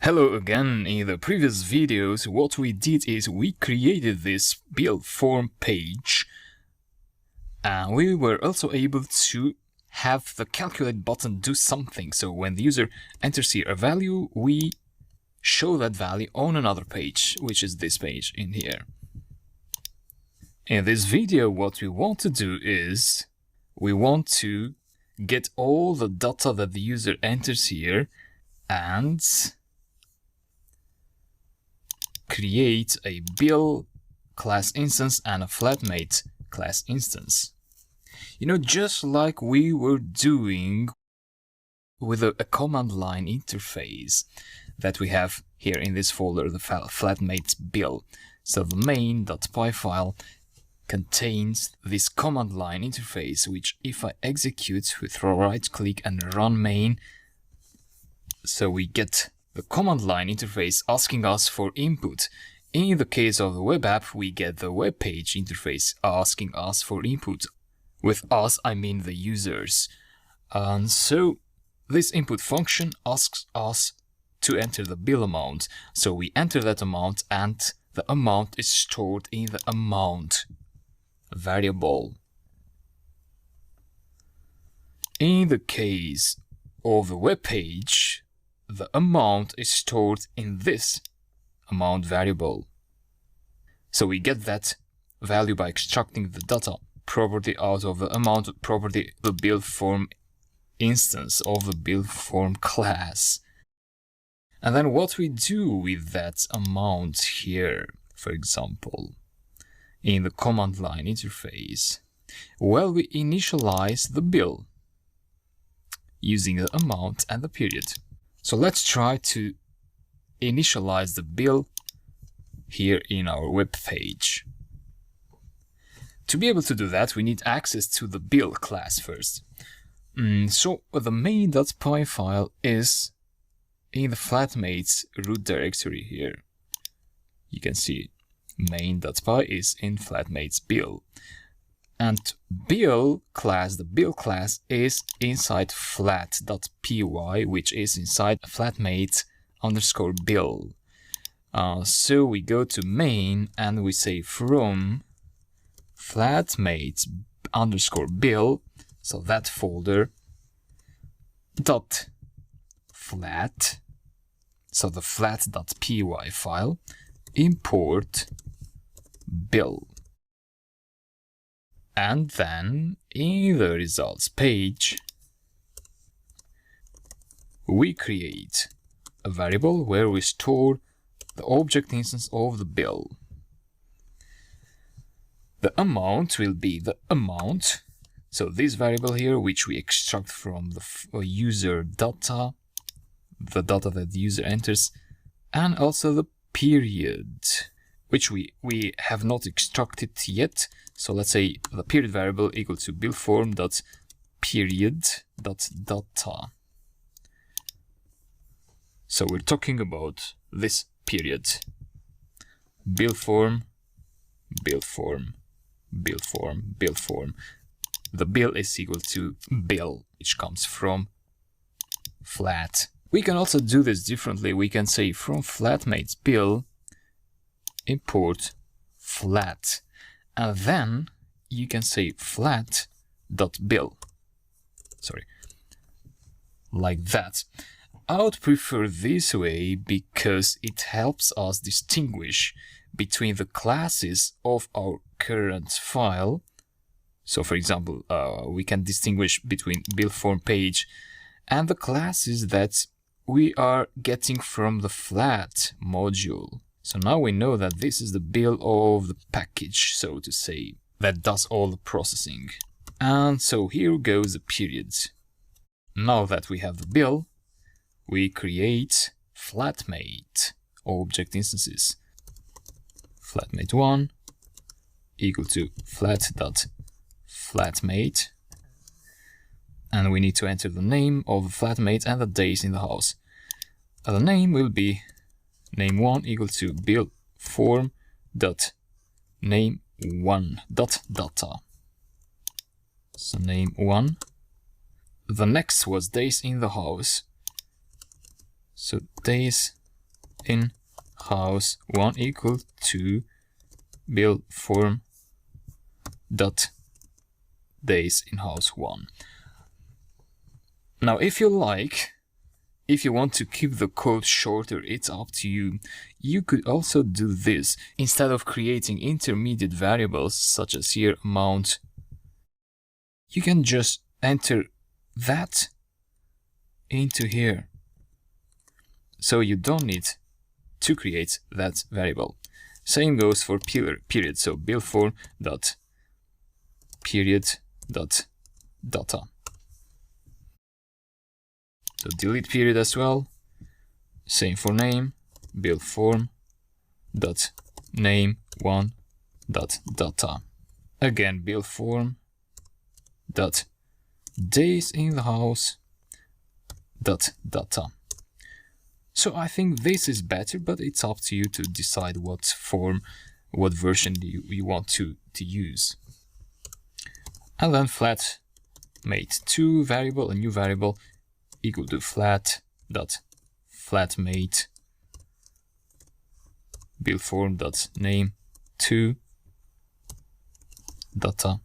Hello again. In the previous videos, what we did is we created this build form page, and we were also able to have the calculate button do something. So when the user enters here a value, we show that value on another page, which is this page in here. In this video, what we want to do is we want to get all the data that the user enters here and create a build class instance and a flatmate class instance. You know, just like we were doing with a command line interface that we have here in this folder, the flatmate build. So the main.py file contains this command line interface, which if I execute with right click and run main, so we get the command line interface asking us for input. In the case of the web app, we get the web page interface asking us for input. With us, I mean the users. And so this input function asks us to enter the bill amount. So we enter that amount and the amount is stored in the amount variable. In the case of the web page, the amount is stored in this amount variable. So we get that value by extracting the data property out of the amount property, the build form instance of the build form class. And then what we do with that amount here, for example, in the command line interface, well, we initialize the bill using the amount and the period. So let's try to initialize the bill here in our web page. To be able to do that, we need access to the bill class first. So the main.py file is in the flatmates root directory here. You can see main.py is in flatmates bill. And bill class, the bill class is inside flat.py, which is inside flatmate underscore bill. So we go to main and we say from flatmates underscore bill, so that folder dot flat, so the flat.py file, import bill. And then in the results page, we create a variable where we store the object instance of the bill. The amount will be the amount. So this variable here, which we extract from the user data, the data that the user enters, and also the period, which we have not extracted yet. So let's say the period variable equal to buildform.period.data. So we're talking about this period. Buildform, buildform, buildform, buildform. The bill is equal to bill, which comes from flat. We can also do this differently. We can say from flatmates bill import flat, and then you can say flat.bill. Sorry, like that. I would prefer this way because it helps us distinguish between the classes of our current file. So for example, we can distinguish between build form page and the classes that we are getting from the flat module. So now we know that this is the bill of the package, so to say, that does all the processing. And so here goes the period. Now that we have the bill, we create flatmate object instances. Flatmate1 equal to flat.flatmate. And we need to enter the name of the flatmate and the days in the house. The name will be name1 equal to build form dot name1 dot data. So name1. The next was days in the house. So days in house 1 equal to bill form dot days in house 1. Now, if you like, if you want to keep the code shorter, it's up to you. You could also do this. Instead of creating intermediate variables such as here amount, you can just enter that into here. So you don't need to create that variable. Same goes for period. So bill form dot period dot data. So delete period as well. Same for name. Bill form dot name 1 dot data. Again, bill form dot days in the house dot data. So I think this is better, but it's up to you to decide what form, what version you want to use. And then flat mate 2 variable, a new variable equal to flat dot flatmate bill form dot name 2 data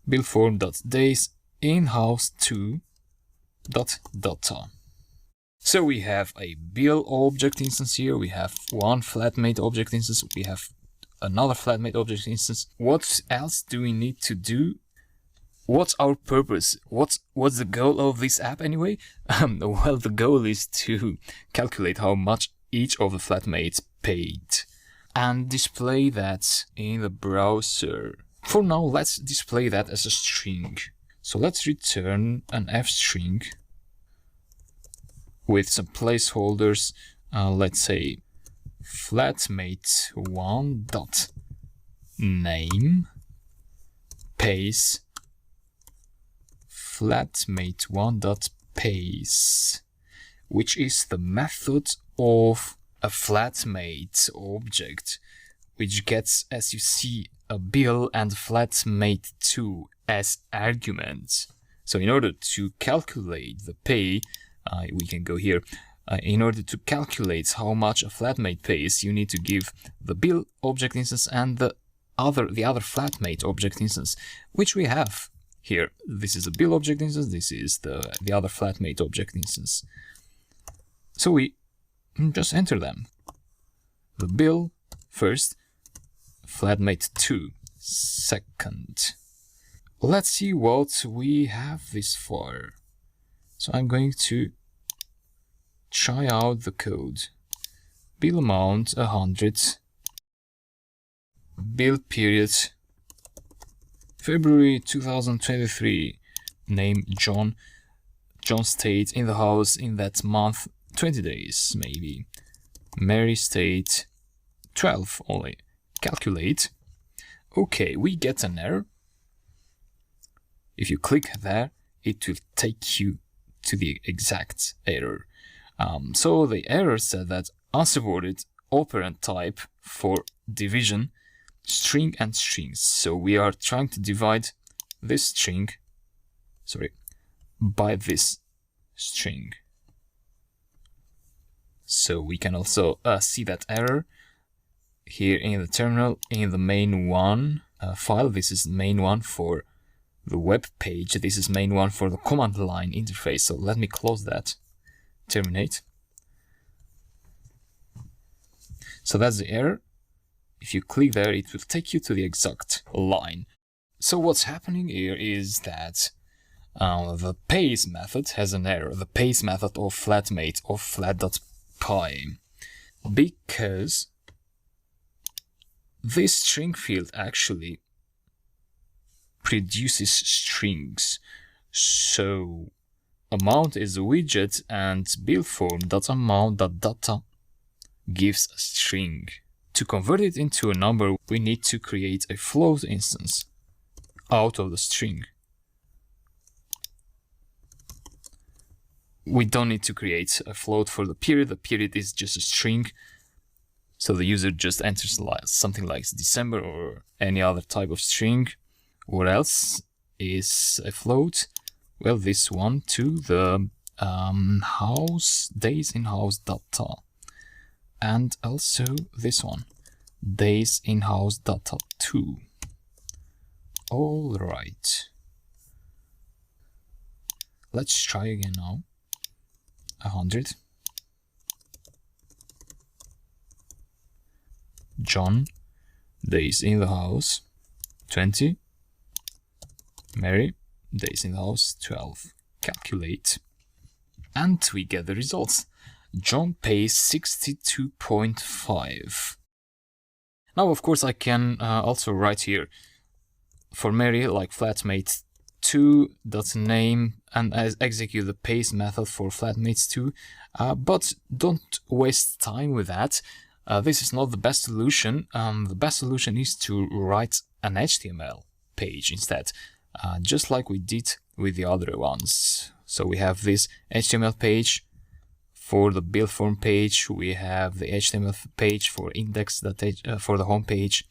bill form dot days in house 2 dot data. So we have a bill object instance here, we have one flatmate object instance, we have another flatmate object instance. What else do we need to do? What's our purpose? What's the goal of this app anyway? Well, the goal is to calculate how much each of the flatmates paid and display that in the browser. For now, let's display that as a string. So let's return an f string with some placeholders. Let's say flatmate1 dot name pays flatmate1 dot pays, which is the method of a flatmate object, which gets, as you see, a bill and flatmate2 as arguments. So in order to calculate the pay, we can go here. In order to calculate how much a flatmate pays, you need to give the bill object instance and the other flatmate object instance, which we have here. This is a bill object instance, this is the other flatmate object instance. So we just enter them. The bill first, flatmate2 second. Let's see what we have this far. So I'm going to try out the code. Bill amount 100, bill period February 2023, name John stayed in the house in that month 20 days maybe, Mary stayed 12 only. Calculate. Okay, we get an error. If you click there, it will take you to the exact error. So the error said that unsupported operand type for division, string and strings. So we are trying to divide this string, by this string. So we can also see that error here in the terminal, in the main1 file. This is main1 for the web page. This is main1 for the command line interface. So let me close that. Terminate. So that's the error. If you click there, it will take you to the exact line. So what's happening here is that the pays method has an error. The pays method of flatmate of flat.py, because this string field actually produces strings. So amount is a widget and bill form.amount.data gives a string. To convert it into a number, we need to create a float instance out of the string. We don't need to create a float for the period. The period is just a string. So the user just enters something like December or any other type of string. What else is a float? Well, this one too, the house days in house data, and also this one, days in house data 2. All right, let's try again now. 100. John, days in the house 20. Mary, days in the house 12. Calculate, and we get the results. John pays 62.5. Now, of course, I can also write here for Mary, like flatmate 2.name, and execute the paste method for flatmates 2. But don't waste time with that. This is not the best solution. The best solution is to write an HTML page instead, just like we did with the other ones. So we have this HTML page for the build form page. We have the HTML page for index for the home page.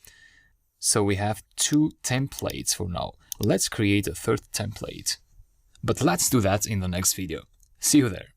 So we have 2 templates for now. Let's create a third template. But let's do that in the next video. See you there.